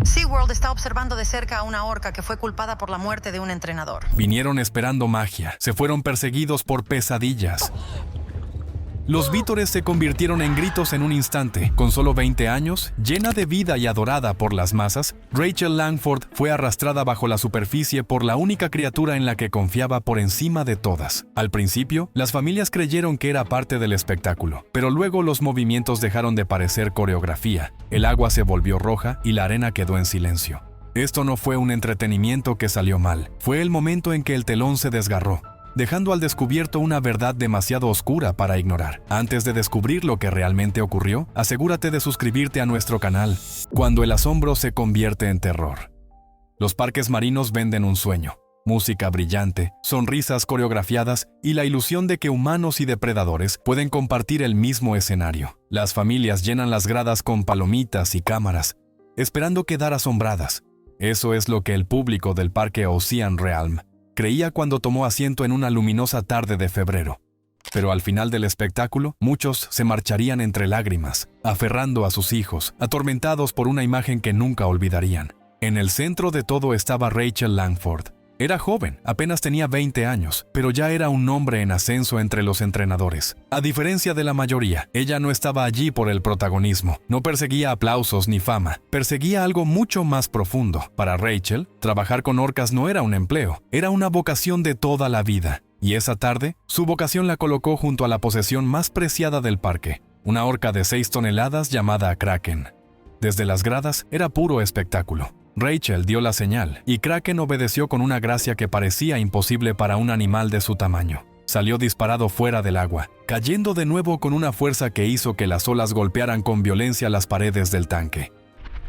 SeaWorld está observando de cerca a una orca que fue culpada por la muerte de un entrenador. Vinieron esperando magia. Se fueron perseguidos por pesadillas. Los vítores se convirtieron en gritos en un instante. Con solo 20 años, llena de vida y adorada por las masas, Rachel Langford fue arrastrada bajo la superficie por la única criatura en la que confiaba por encima de todas. Al principio, las familias creyeron que era parte del espectáculo, pero luego los movimientos dejaron de parecer coreografía. El agua se volvió roja y la arena quedó en silencio. Esto no fue un entretenimiento que salió mal. Fue el momento en que el telón se desgarró, dejando al descubierto una verdad demasiado oscura para ignorar. Antes de descubrir lo que realmente ocurrió, asegúrate de suscribirte a nuestro canal. Cuando el asombro se convierte en terror. Los parques marinos venden un sueño: música brillante, sonrisas coreografiadas y la ilusión de que humanos y depredadores pueden compartir el mismo escenario. Las familias llenan las gradas con palomitas y cámaras, esperando quedar asombradas. Eso es lo que el público del parque Ocean Realm creía cuando tomó asiento en una luminosa tarde de febrero. Pero al final del espectáculo, muchos se marcharían entre lágrimas, aferrando a sus hijos, atormentados por una imagen que nunca olvidarían. En el centro de todo estaba Rachel Langford. Era joven, apenas tenía 20 años, pero ya era un nombre en ascenso entre los entrenadores. A diferencia de la mayoría, ella no estaba allí por el protagonismo, no perseguía aplausos ni fama, perseguía algo mucho más profundo. Para Rachel, trabajar con orcas no era un empleo, era una vocación de toda la vida. Y esa tarde, su vocación la colocó junto a la posesión más preciada del parque, una orca de 6 toneladas llamada Kraken. Desde las gradas era puro espectáculo. Rachel dio la señal, y Kraken obedeció con una gracia que parecía imposible para un animal de su tamaño. Salió disparado fuera del agua, cayendo de nuevo con una fuerza que hizo que las olas golpearan con violencia las paredes del tanque.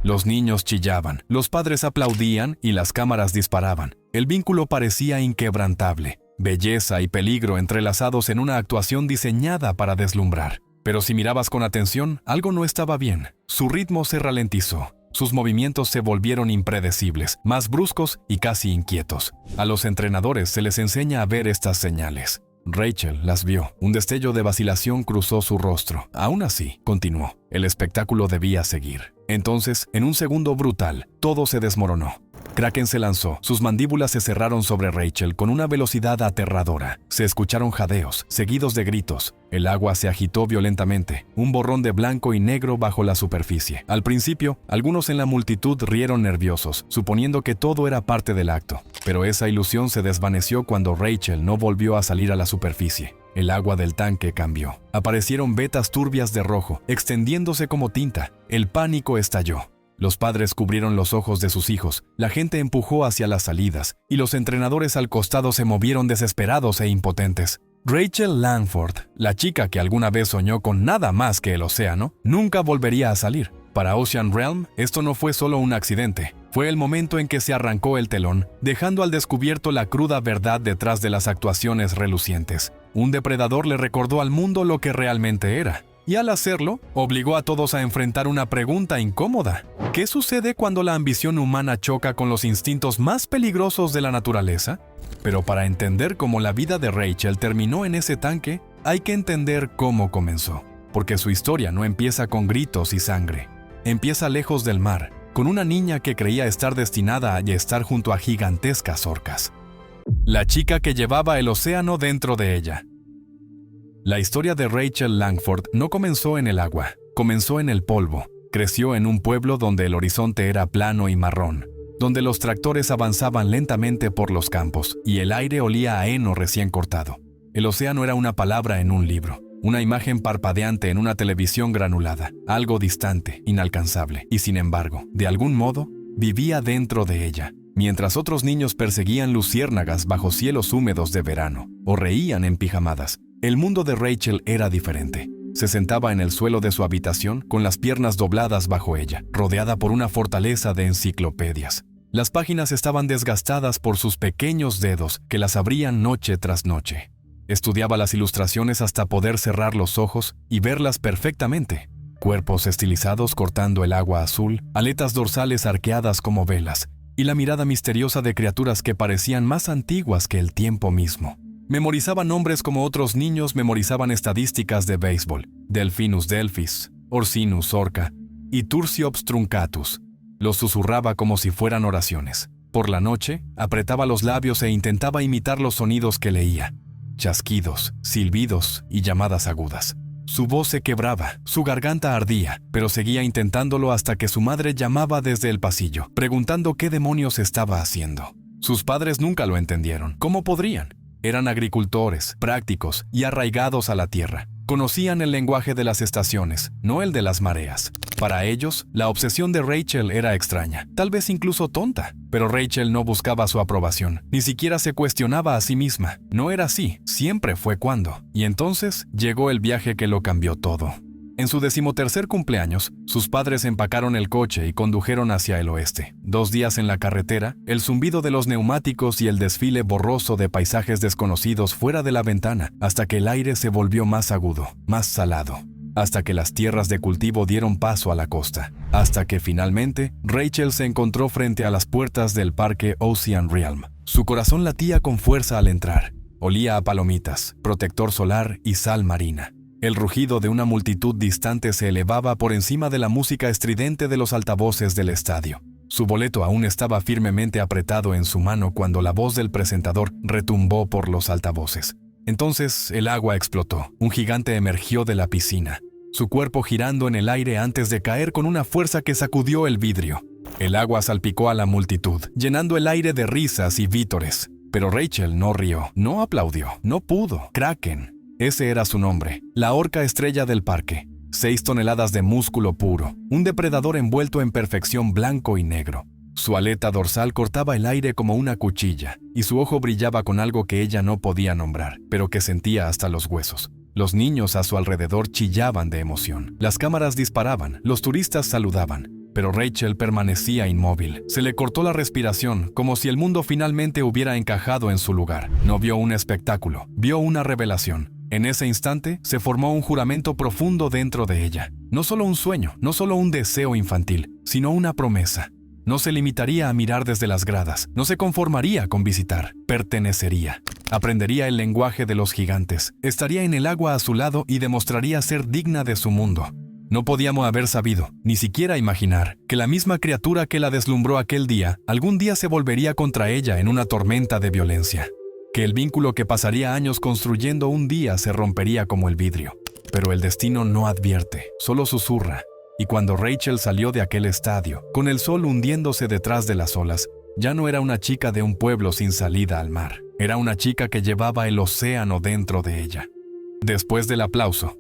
Los niños chillaban, los padres aplaudían y las cámaras disparaban. El vínculo parecía inquebrantable, belleza y peligro entrelazados en una actuación diseñada para deslumbrar. Pero si mirabas con atención, algo no estaba bien. Su ritmo se ralentizó. Sus movimientos se volvieron impredecibles, más bruscos y casi inquietos. A los entrenadores se les enseña a ver estas señales. Rachel las vio. Un destello de vacilación cruzó su rostro. Aún así, continuó. El espectáculo debía seguir. Entonces, en un segundo brutal, todo se desmoronó. Kraken se lanzó. Sus mandíbulas se cerraron sobre Rachel con una velocidad aterradora. Se escucharon jadeos, seguidos de gritos. El agua se agitó violentamente, un borrón de blanco y negro bajo la superficie. Al principio, algunos en la multitud rieron nerviosos, suponiendo que todo era parte del acto. Pero esa ilusión se desvaneció cuando Rachel no volvió a salir a la superficie. El agua del tanque cambió. Aparecieron vetas turbias de rojo, extendiéndose como tinta. El pánico estalló. Los padres cubrieron los ojos de sus hijos, la gente empujó hacia las salidas, y los entrenadores al costado se movieron desesperados e impotentes. Rachel Langford, la chica que alguna vez soñó con nada más que el océano, nunca volvería a salir. Para Ocean Realm, esto no fue solo un accidente. Fue el momento en que se arrancó el telón, dejando al descubierto la cruda verdad detrás de las actuaciones relucientes. Un depredador le recordó al mundo lo que realmente era. Y al hacerlo, obligó a todos a enfrentar una pregunta incómoda. ¿Qué sucede cuando la ambición humana choca con los instintos más peligrosos de la naturaleza? Pero para entender cómo la vida de Rachel terminó en ese tanque, hay que entender cómo comenzó. Porque su historia no empieza con gritos y sangre. Empieza lejos del mar, con una niña que creía estar destinada a estar junto a gigantescas orcas. La chica que llevaba el océano dentro de ella. La historia de Rachel Langford no comenzó en el agua, comenzó en el polvo. Creció en un pueblo donde el horizonte era plano y marrón, donde los tractores avanzaban lentamente por los campos y el aire olía a heno recién cortado. El océano era una palabra en un libro, una imagen parpadeante en una televisión granulada, algo distante, inalcanzable, y sin embargo, de algún modo, vivía dentro de ella. Mientras otros niños perseguían luciérnagas bajo cielos húmedos de verano o reían en pijamadas, el mundo de Rachel era diferente. Se sentaba en el suelo de su habitación con las piernas dobladas bajo ella, rodeada por una fortaleza de enciclopedias. Las páginas estaban desgastadas por sus pequeños dedos que las abrían noche tras noche. Estudiaba las ilustraciones hasta poder cerrar los ojos y verlas perfectamente. Cuerpos estilizados cortando el agua azul, aletas dorsales arqueadas como velas, y la mirada misteriosa de criaturas que parecían más antiguas que el tiempo mismo. Memorizaba nombres como otros niños memorizaban estadísticas de béisbol: Delphinus delphis, Orcinus orca y Tursiops truncatus. Los susurraba como si fueran oraciones. Por la noche, apretaba los labios e intentaba imitar los sonidos que leía. Chasquidos, silbidos y llamadas agudas. Su voz se quebraba, su garganta ardía, pero seguía intentándolo hasta que su madre llamaba desde el pasillo, preguntando qué demonios estaba haciendo. Sus padres nunca lo entendieron. ¿Cómo podrían? Eran agricultores, prácticos y arraigados a la tierra. Conocían el lenguaje de las estaciones, no el de las mareas. Para ellos, la obsesión de Rachel era extraña, tal vez incluso tonta. Pero Rachel no buscaba su aprobación, ni siquiera se cuestionaba a sí misma. No era así, siempre fue cuando. Y entonces llegó el viaje que lo cambió todo. En su 13º cumpleaños, sus padres empacaron el coche y condujeron hacia el oeste. 2 días en la carretera, el zumbido de los neumáticos y el desfile borroso de paisajes desconocidos fuera de la ventana, hasta que el aire se volvió más agudo, más salado. Hasta que las tierras de cultivo dieron paso a la costa. Hasta que finalmente, Rachel se encontró frente a las puertas del parque Ocean Realm. Su corazón latía con fuerza al entrar. Olía a palomitas, protector solar y sal marina. El rugido de una multitud distante se elevaba por encima de la música estridente de los altavoces del estadio. Su boleto aún estaba firmemente apretado en su mano cuando la voz del presentador retumbó por los altavoces. Entonces el agua explotó. Un gigante emergió de la piscina, su cuerpo girando en el aire antes de caer con una fuerza que sacudió el vidrio. El agua salpicó a la multitud, llenando el aire de risas y vítores. Pero Rachel no rió, no aplaudió, no pudo. Kraken. Ese era su nombre, la orca estrella del parque. 6 toneladas de músculo puro, un depredador envuelto en perfección blanco y negro. Su aleta dorsal cortaba el aire como una cuchilla, y su ojo brillaba con algo que ella no podía nombrar, pero que sentía hasta los huesos. Los niños a su alrededor chillaban de emoción. Las cámaras disparaban, los turistas saludaban. Pero Rachel permanecía inmóvil. Se le cortó la respiración, como si el mundo finalmente hubiera encajado en su lugar. No vio un espectáculo, vio una revelación. En ese instante, se formó un juramento profundo dentro de ella. No solo un sueño, no solo un deseo infantil, sino una promesa. No se limitaría a mirar desde las gradas, no se conformaría con visitar, pertenecería. Aprendería el lenguaje de los gigantes, estaría en el agua a su lado y demostraría ser digna de su mundo. No podíamos haber sabido, ni siquiera imaginar, que la misma criatura que la deslumbró aquel día, algún día se volvería contra ella en una tormenta de violencia. Que el vínculo que pasaría años construyendo un día se rompería como el vidrio. Pero el destino no advierte, solo susurra. Y cuando Rachel salió de aquel estadio, con el sol hundiéndose detrás de las olas, ya no era una chica de un pueblo sin salida al mar. Era una chica que llevaba el océano dentro de ella. Después del aplauso,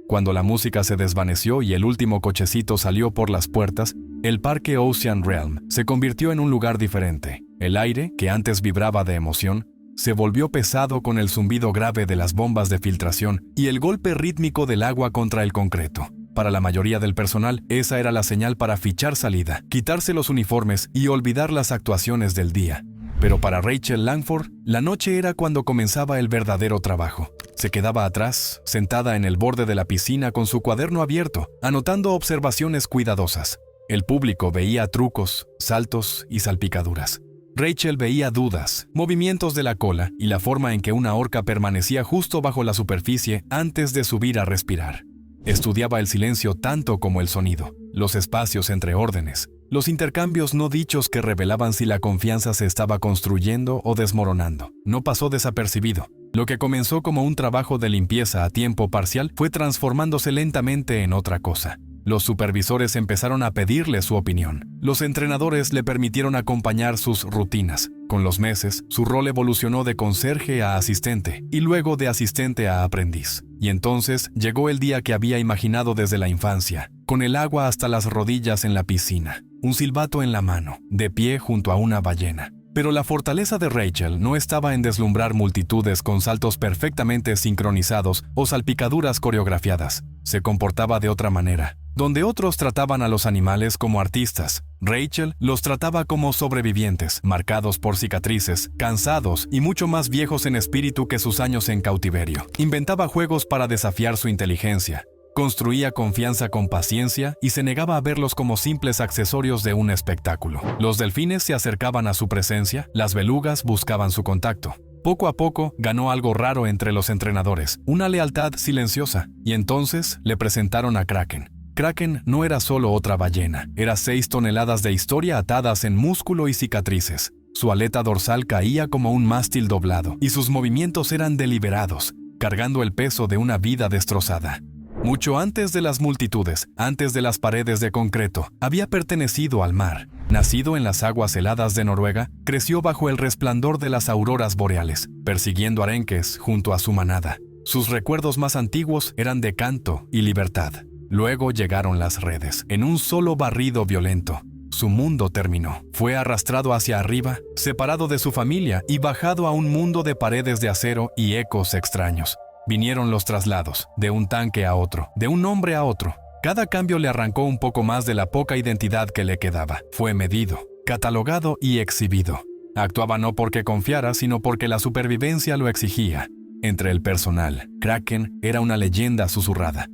cuando la música se desvaneció y el último cochecito salió por las puertas, el parque Ocean Realm se convirtió en un lugar diferente. El aire, que antes vibraba de emoción, se volvió pesado con el zumbido grave de las bombas de filtración y el golpe rítmico del agua contra el concreto. Para la mayoría del personal, esa era la señal para fichar salida, quitarse los uniformes y olvidar las actuaciones del día. Pero para Rachel Langford, la noche era cuando comenzaba el verdadero trabajo. Se quedaba atrás, sentada en el borde de la piscina con su cuaderno abierto, anotando observaciones cuidadosas. El público veía trucos, saltos y salpicaduras. Rachel veía dudas, movimientos de la cola y la forma en que una orca permanecía justo bajo la superficie antes de subir a respirar. Estudiaba el silencio tanto como el sonido, los espacios entre órdenes, los intercambios no dichos que revelaban si la confianza se estaba construyendo o desmoronando. No pasó desapercibido. Lo que comenzó como un trabajo de limpieza a tiempo parcial fue transformándose lentamente en otra cosa. Los supervisores empezaron a pedirle su opinión. Los entrenadores le permitieron acompañar sus rutinas. Con los meses, su rol evolucionó de conserje a asistente y luego de asistente a aprendiz. Y entonces llegó el día que había imaginado desde la infancia, con el agua hasta las rodillas en la piscina, un silbato en la mano, de pie junto a una ballena. Pero la fortaleza de Rachel no estaba en deslumbrar multitudes con saltos perfectamente sincronizados o salpicaduras coreografiadas. Se comportaba de otra manera. Donde otros trataban a los animales como artistas, Rachel los trataba como sobrevivientes, marcados por cicatrices, cansados y mucho más viejos en espíritu que sus años en cautiverio. Inventaba juegos para desafiar su inteligencia. Construía confianza con paciencia y se negaba a verlos como simples accesorios de un espectáculo. Los delfines se acercaban a su presencia, las belugas buscaban su contacto. Poco a poco ganó algo raro entre los entrenadores, una lealtad silenciosa, y entonces le presentaron a Kraken. Kraken no era solo otra ballena, era 6 toneladas de historia atadas en músculo y cicatrices. Su aleta dorsal caía como un mástil doblado, y sus movimientos eran deliberados, cargando el peso de una vida destrozada. Mucho antes de las multitudes, antes de las paredes de concreto, había pertenecido al mar. Nacido en las aguas heladas de Noruega, creció bajo el resplandor de las auroras boreales, persiguiendo arenques junto a su manada. Sus recuerdos más antiguos eran de canto y libertad. Luego llegaron las redes. En un solo barrido violento, su mundo terminó. Fue arrastrado hacia arriba, separado de su familia y bajado a un mundo de paredes de acero y ecos extraños. Vinieron los traslados, de un tanque a otro, de un hombre a otro. Cada cambio le arrancó un poco más de la poca identidad que le quedaba. Fue medido, catalogado y exhibido. Actuaba no porque confiara, sino porque la supervivencia lo exigía. Entre el personal, Kraken era una leyenda susurrada.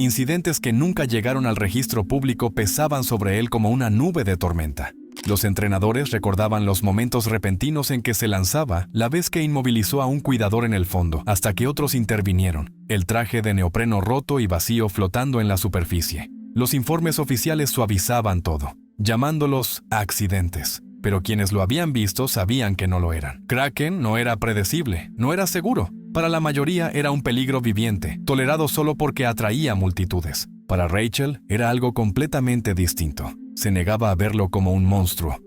Incidentes que nunca llegaron al registro público pesaban sobre él como una nube de tormenta. Los entrenadores recordaban los momentos repentinos en que se lanzaba, la vez que inmovilizó a un cuidador en el fondo, hasta que otros intervinieron, el traje de neopreno roto y vacío flotando en la superficie. Los informes oficiales suavizaban todo, llamándolos accidentes. Pero quienes lo habían visto sabían que no lo eran. Kraken no era predecible, no era seguro. Para la mayoría era un peligro viviente, tolerado solo porque atraía multitudes. Para Rachel era algo completamente distinto. Se negaba a verlo como un monstruo.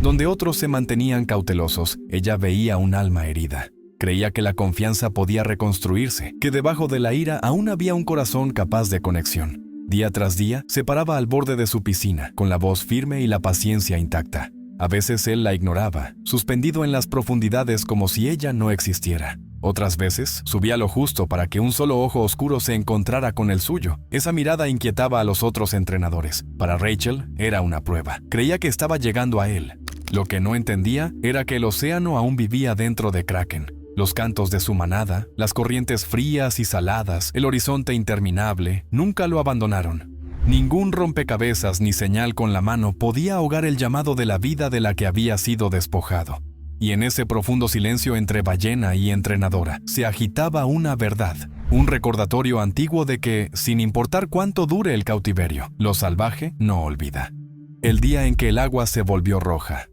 Donde otros se mantenían cautelosos, ella veía un alma herida. Creía que la confianza podía reconstruirse, que debajo de la ira aún había un corazón capaz de conexión. Día tras día, se paraba al borde de su piscina, con la voz firme y la paciencia intacta. A veces él la ignoraba, suspendido en las profundidades como si ella no existiera. Otras veces, subía lo justo para que un solo ojo oscuro se encontrara con el suyo. Esa mirada inquietaba a los otros entrenadores. Para Rachel, era una prueba. Creía que estaba llegando a él. Lo que no entendía era que el océano aún vivía dentro de Kraken. Los cantos de su manada, las corrientes frías y saladas, el horizonte interminable, nunca lo abandonaron. Ningún rompecabezas ni señal con la mano podía ahogar el llamado de la vida de la que había sido despojado. Y en ese profundo silencio entre ballena y entrenadora, se agitaba una verdad, un recordatorio antiguo de que, sin importar cuánto dure el cautiverio, lo salvaje no olvida. El día en que el agua se volvió roja.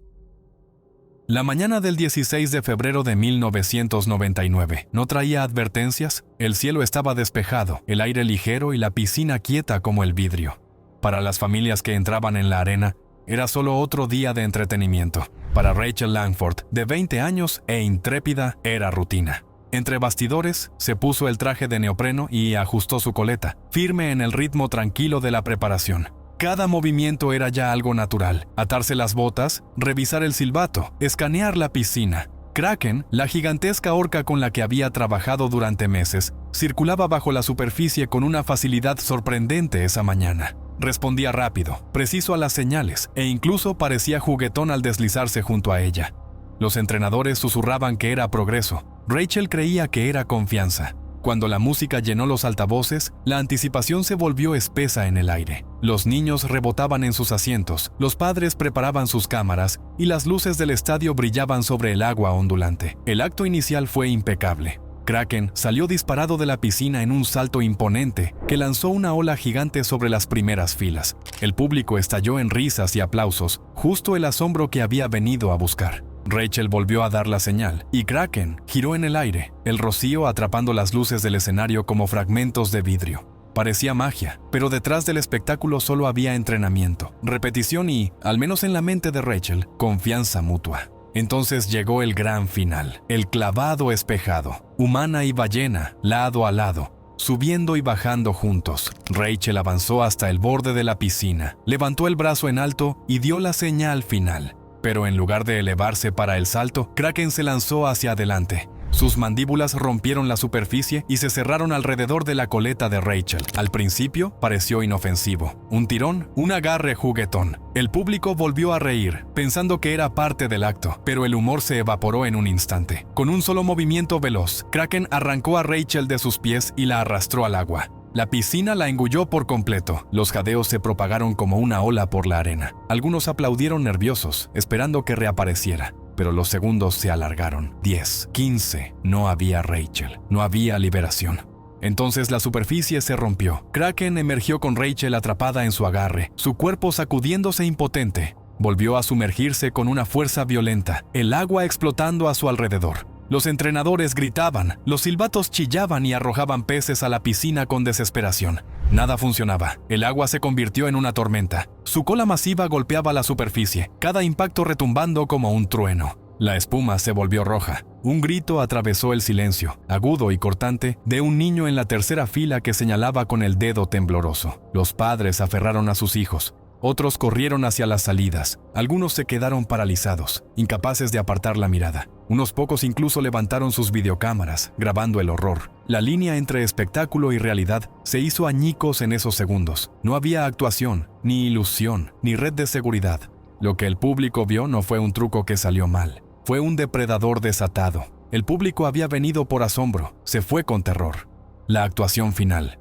La mañana del 16 de febrero de 1999 no traía advertencias, el cielo estaba despejado, el aire ligero y la piscina quieta como el vidrio. Para las familias que entraban en la arena, era solo otro día de entretenimiento. Para Rachel Langford, de 20 años e intrépida, era rutina. Entre bastidores, se puso el traje de neopreno y ajustó su coleta, firme en el ritmo tranquilo de la preparación. Cada movimiento era ya algo natural. Atarse las botas, revisar el silbato, escanear la piscina. Kraken, la gigantesca orca con la que había trabajado durante meses, circulaba bajo la superficie con una facilidad sorprendente esa mañana. Respondía rápido, preciso a las señales, e incluso parecía juguetón al deslizarse junto a ella. Los entrenadores susurraban que era progreso. Rachel creía que era confianza. Cuando la música llenó los altavoces, la anticipación se volvió espesa en el aire. Los niños rebotaban en sus asientos, los padres preparaban sus cámaras y las luces del estadio brillaban sobre el agua ondulante. El acto inicial fue impecable. Kraken salió disparado de la piscina en un salto imponente que lanzó una ola gigante sobre las primeras filas. El público estalló en risas y aplausos, justo el asombro que había venido a buscar. Rachel volvió a dar la señal, y Kraken giró en el aire, el rocío atrapando las luces del escenario como fragmentos de vidrio. Parecía magia, pero detrás del espectáculo solo había entrenamiento, repetición y, al menos en la mente de Rachel, confianza mutua. Entonces llegó el gran final, el clavado espejado, humana y ballena, lado a lado, subiendo y bajando juntos. Rachel avanzó hasta el borde de la piscina, levantó el brazo en alto y dio la señal final. Pero en lugar de elevarse para el salto, Kraken se lanzó hacia adelante. Sus mandíbulas rompieron la superficie y se cerraron alrededor de la coleta de Rachel. Al principio pareció inofensivo. Un tirón, un agarre juguetón. El público volvió a reír, pensando que era parte del acto, pero el humor se evaporó en un instante. Con un solo movimiento veloz, Kraken arrancó a Rachel de sus pies y la arrastró al agua. La piscina la engulló por completo. Los jadeos se propagaron como una ola por la arena. Algunos aplaudieron nerviosos, esperando que reapareciera. Pero los segundos se alargaron. 10, 15. No había Rachel. No había liberación. Entonces la superficie se rompió. Kraken emergió con Rachel atrapada en su agarre, su cuerpo sacudiéndose impotente. Volvió a sumergirse con una fuerza violenta, el agua explotando a su alrededor. Los entrenadores gritaban, los silbatos chillaban y arrojaban peces a la piscina con desesperación. Nada funcionaba. El agua se convirtió en una tormenta. Su cola masiva golpeaba la superficie, cada impacto retumbando como un trueno. La espuma se volvió roja. Un grito atravesó el silencio, agudo y cortante, de un niño en la tercera fila que señalaba con el dedo tembloroso. Los padres aferraron a sus hijos. Otros corrieron hacia las salidas. Algunos se quedaron paralizados, incapaces de apartar la mirada. Unos pocos incluso levantaron sus videocámaras, grabando el horror. La línea entre espectáculo y realidad se hizo añicos en esos segundos. No había actuación, ni ilusión, ni red de seguridad. Lo que el público vio no fue un truco que salió mal. Fue un depredador desatado. El público había venido por asombro, se fue con terror. La actuación final.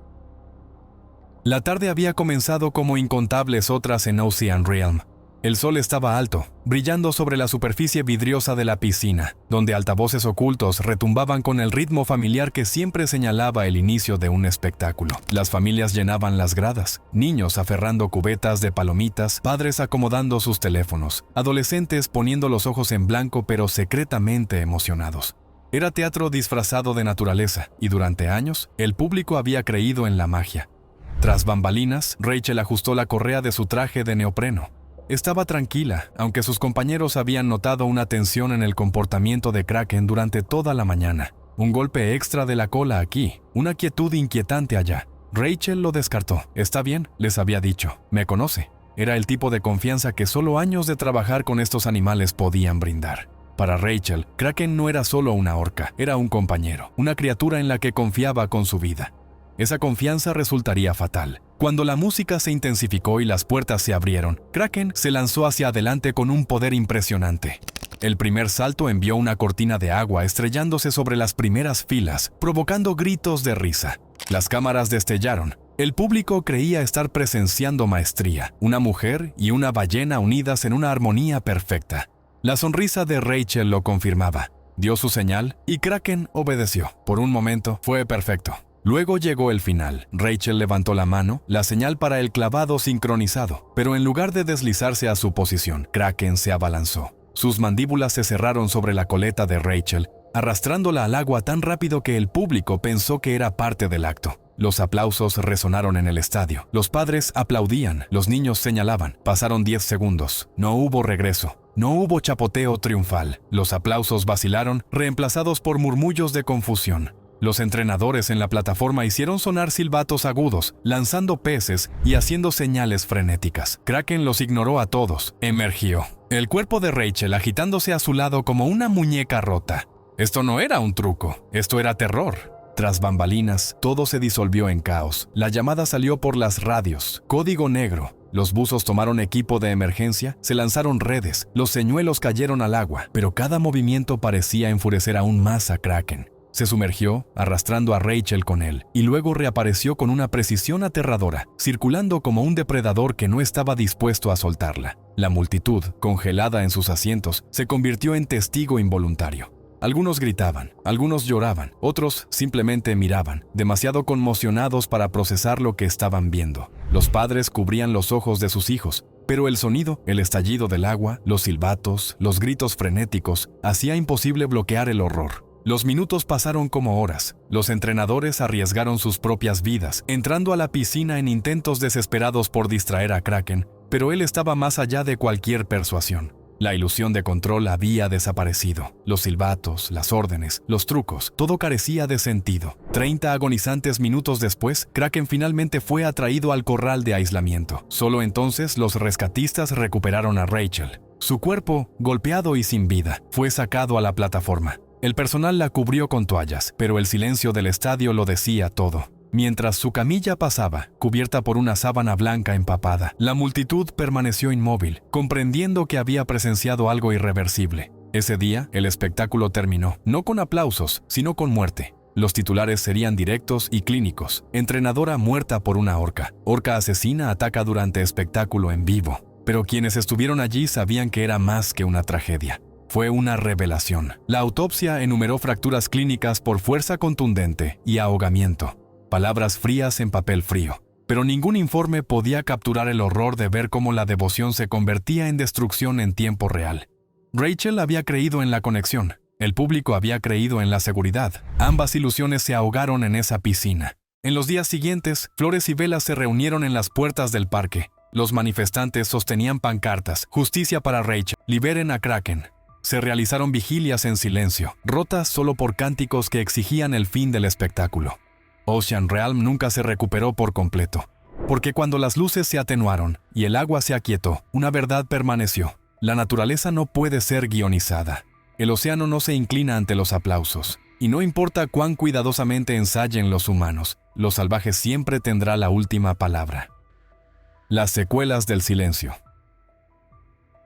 La tarde había comenzado como incontables otras en Ocean Realm. El sol estaba alto, brillando sobre la superficie vidriosa de la piscina, donde altavoces ocultos retumbaban con el ritmo familiar que siempre señalaba el inicio de un espectáculo. Las familias llenaban las gradas, niños aferrando cubetas de palomitas, padres acomodando sus teléfonos, adolescentes poniendo los ojos en blanco pero secretamente emocionados. Era teatro disfrazado de naturaleza, y durante años, el público había creído en la magia. Tras bambalinas, Rachel ajustó la correa de su traje de neopreno. Estaba tranquila, aunque sus compañeros habían notado una tensión en el comportamiento de Kraken durante toda la mañana. Un golpe extra de la cola aquí, una quietud inquietante allá. Rachel lo descartó. Está bien, les había dicho. Me conoce. Era el tipo de confianza que solo años de trabajar con estos animales podían brindar. Para Rachel, Kraken no era solo una orca, era un compañero, una criatura en la que confiaba con su vida. Esa confianza resultaría fatal. Cuando la música se intensificó y las puertas se abrieron, Kraken se lanzó hacia adelante con un poder impresionante. El primer salto envió una cortina de agua estrellándose sobre las primeras filas, provocando gritos de risa. Las cámaras destellaron. El público creía estar presenciando maestría, una mujer y una ballena unidas en una armonía perfecta. La sonrisa de Rachel lo confirmaba. Dio su señal y Kraken obedeció. Por un momento fue perfecto. Luego llegó el final. Rachel levantó la mano, la señal para el clavado sincronizado, pero en lugar de deslizarse a su posición, Kraken se abalanzó. Sus mandíbulas se cerraron sobre la coleta de Rachel, arrastrándola al agua tan rápido que el público pensó que era parte del acto. Los aplausos resonaron en el estadio. Los padres aplaudían, los niños señalaban. Pasaron 10 segundos. No hubo regreso. No hubo chapoteo triunfal. Los aplausos vacilaron, reemplazados por murmullos de confusión. Los entrenadores en la plataforma hicieron sonar silbatos agudos, lanzando peces y haciendo señales frenéticas. Kraken los ignoró a todos. Emergió. El cuerpo de Rachel agitándose a su lado como una muñeca rota. Esto no era un truco, esto era terror. Tras bambalinas, todo se disolvió en caos. La llamada salió por las radios. Código negro. Los buzos tomaron equipo de emergencia, se lanzaron redes, los señuelos cayeron al agua, pero cada movimiento parecía enfurecer aún más a Kraken. Se sumergió, arrastrando a Rachel con él, y luego reapareció con una precisión aterradora, circulando como un depredador que no estaba dispuesto a soltarla. La multitud, congelada en sus asientos, se convirtió en testigo involuntario. Algunos gritaban, algunos lloraban, otros simplemente miraban, demasiado conmocionados para procesar lo que estaban viendo. Los padres cubrían los ojos de sus hijos, pero el sonido, el estallido del agua, los silbatos, los gritos frenéticos, hacía imposible bloquear el horror. Los minutos pasaron como horas. Los entrenadores arriesgaron sus propias vidas, entrando a la piscina en intentos desesperados por distraer a Kraken, pero él estaba más allá de cualquier persuasión. La ilusión de control había desaparecido. Los silbatos, las órdenes, los trucos, todo carecía de sentido. 30 agonizantes minutos después, Kraken finalmente fue atraído al corral de aislamiento. Solo entonces los rescatistas recuperaron a Rachel. Su cuerpo, golpeado y sin vida, fue sacado a la plataforma. El personal la cubrió con toallas, pero el silencio del estadio lo decía todo. Mientras su camilla pasaba, cubierta por una sábana blanca empapada, la multitud permaneció inmóvil, comprendiendo que había presenciado algo irreversible. Ese día, el espectáculo terminó, no con aplausos, sino con muerte. Los titulares serían directos y clínicos. Entrenadora muerta por una orca. Orca asesina ataca durante espectáculo en vivo. Pero quienes estuvieron allí sabían que era más que una tragedia. Fue una revelación. La autopsia enumeró fracturas clínicas por fuerza contundente y ahogamiento. palabras frías en papel frío. Pero ningún informe podía capturar el horror de ver cómo la devoción se convertía en destrucción en tiempo real. Rachel había creído en la conexión. El público había creído en la seguridad. Ambas ilusiones se ahogaron en esa piscina. En los días siguientes, flores y velas se reunieron en las puertas del parque. Los manifestantes sostenían pancartas: justicia para Rachel, liberen a Kraken. Se realizaron vigilias en silencio, rotas solo por cánticos que exigían el fin del espectáculo. Ocean Realm nunca se recuperó por completo, porque cuando las luces se atenuaron y el agua se aquietó, una verdad permaneció: la naturaleza no puede ser guionizada. El océano no se inclina ante los aplausos, y no importa cuán cuidadosamente ensayen los humanos, lo salvaje siempre tendrá la última palabra. Las secuelas del silencio.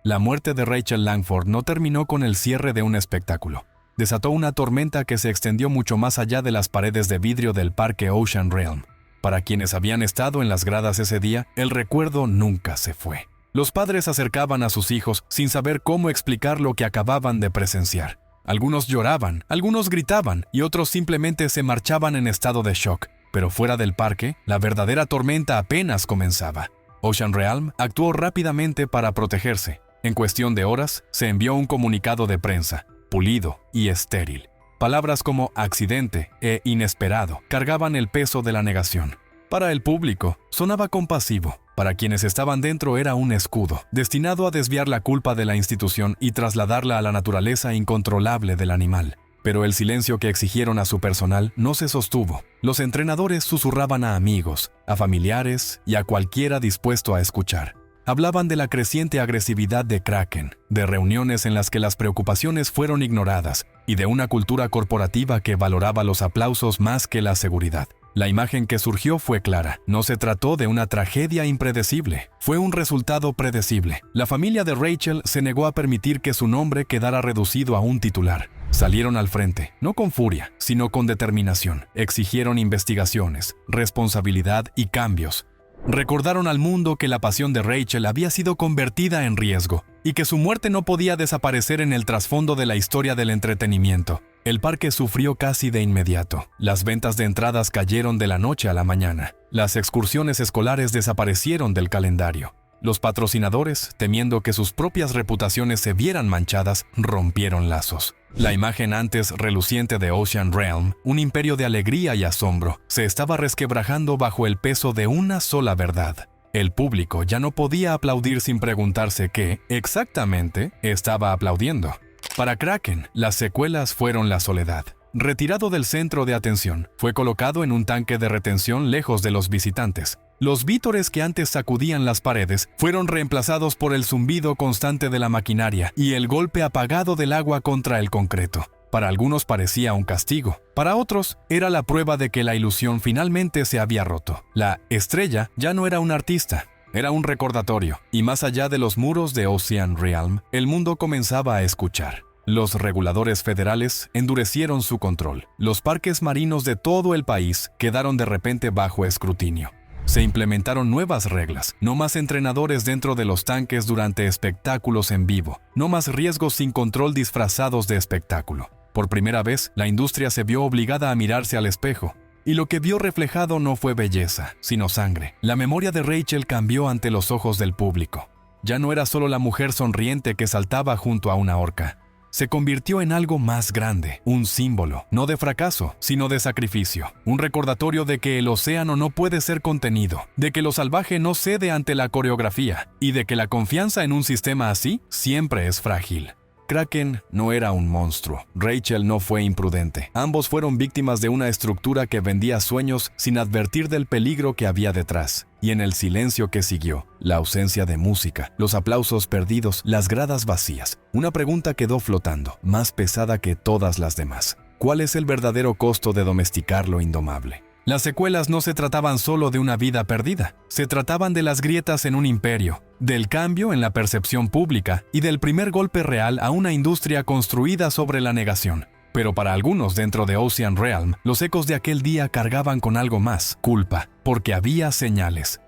La muerte de Rachel Langford no terminó con el cierre de un espectáculo. Desató una tormenta que se extendió mucho más allá de las paredes de vidrio del parque Ocean Realm. Para quienes habían estado en las gradas ese día, el recuerdo nunca se fue. Los padres acercaban a sus hijos sin saber cómo explicar lo que acababan de presenciar. Algunos lloraban, algunos gritaban y otros simplemente se marchaban en estado de shock. Pero fuera del parque, la verdadera tormenta apenas comenzaba. Ocean Realm actuó rápidamente para protegerse. En cuestión de horas, se envió un comunicado de prensa, pulido y estéril. Palabras como accidente e inesperado cargaban el peso de la negación. Para el público, sonaba compasivo. Para quienes estaban dentro era un escudo, destinado a desviar la culpa de la institución y trasladarla a la naturaleza incontrolable del animal. Pero el silencio que exigieron a su personal no se sostuvo. Los entrenadores susurraban a amigos, a familiares y a cualquiera dispuesto a escuchar. Hablaban de la creciente agresividad de Kraken, de reuniones en las que las preocupaciones fueron ignoradas y de una cultura corporativa que valoraba los aplausos más que la seguridad. La imagen que surgió fue clara. No se trató de una tragedia impredecible. Fue un resultado predecible. La familia de Rachel se negó a permitir que su nombre quedara reducido a un titular. Salieron al frente, no con furia, sino con determinación. Exigieron investigaciones, responsabilidad y cambios. Recordaron al mundo que la pasión de Rachel había sido convertida en riesgo y que su muerte no podía desaparecer en el trasfondo de la historia del entretenimiento. El parque sufrió casi de inmediato. Las ventas de entradas cayeron de la noche a la mañana. Las excursiones escolares desaparecieron del calendario. Los patrocinadores, temiendo que sus propias reputaciones se vieran manchadas, rompieron lazos. La imagen antes reluciente de Ocean Realm, un imperio de alegría y asombro, se estaba resquebrajando bajo el peso de una sola verdad. El público ya no podía aplaudir sin preguntarse qué, exactamente, estaba aplaudiendo. Para Kraken, las secuelas fueron la soledad. Retirado del centro de atención, fue colocado en un tanque de retención lejos de los visitantes. Los vítores que antes sacudían las paredes fueron reemplazados por el zumbido constante de la maquinaria y el golpe apagado del agua contra el concreto. Para algunos parecía un castigo, para otros era la prueba de que la ilusión finalmente se había roto. La estrella ya no era un artista, era un recordatorio, y más allá de los muros de Ocean Realm, el mundo comenzaba a escuchar. Los reguladores federales endurecieron su control. Los parques marinos de todo el país quedaron de repente bajo escrutinio. Se implementaron nuevas reglas, no más entrenadores dentro de los tanques durante espectáculos en vivo, no más riesgos sin control disfrazados de espectáculo. Por primera vez, la industria se vio obligada a mirarse al espejo, y lo que vio reflejado no fue belleza, sino sangre. La memoria de Rachel cambió ante los ojos del público. Ya no era solo la mujer sonriente que saltaba junto a una horca. Se convirtió en algo más grande, un símbolo, no de fracaso, sino de sacrificio. Un recordatorio de que el océano no puede ser contenido, de que lo salvaje no cede ante la coreografía, y de que la confianza en un sistema así siempre es frágil. Kraken no era un monstruo. Rachel no fue imprudente. Ambos fueron víctimas de una estructura que vendía sueños sin advertir del peligro que había detrás. Y en el silencio que siguió, la ausencia de música, los aplausos perdidos, las gradas vacías, una pregunta quedó flotando, más pesada que todas las demás. ¿Cuál es el verdadero costo de domesticar lo indomable? Las secuelas no se trataban solo de una vida perdida, se trataban de las grietas en un imperio, del cambio en la percepción pública y del primer golpe real a una industria construida sobre la negación. Pero para algunos dentro de Ocean Realm, los ecos de aquel día cargaban con algo más, culpa, porque había señales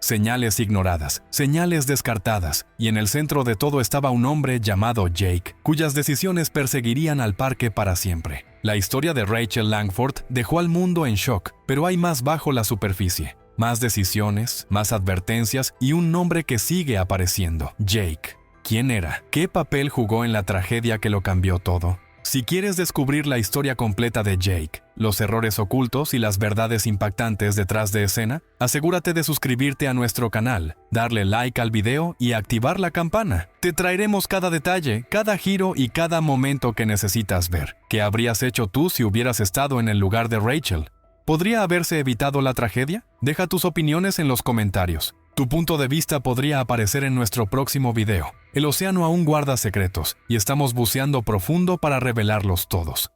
ignoradas, señales descartadas, y en el centro de todo estaba un hombre llamado Jake, cuyas decisiones perseguirían al parque para siempre. La historia de Rachel Langford dejó al mundo en shock, pero hay más bajo la superficie. Más decisiones, más advertencias y un nombre que sigue apareciendo: Jake. ¿Quién era? ¿Qué papel jugó en la tragedia que lo cambió todo? Si quieres descubrir la historia completa de Jake, los errores ocultos y las verdades impactantes detrás de escena, asegúrate de suscribirte a nuestro canal, darle like al video y activar la campana. Te traeremos cada detalle, cada giro y cada momento que necesitas ver. ¿Qué habrías hecho tú si hubieras estado en el lugar de Rachel? ¿Podría haberse evitado la tragedia? Deja tus opiniones en los comentarios. Tu punto de vista podría aparecer en nuestro próximo video. El océano aún guarda secretos y estamos buceando profundo para revelarlos todos.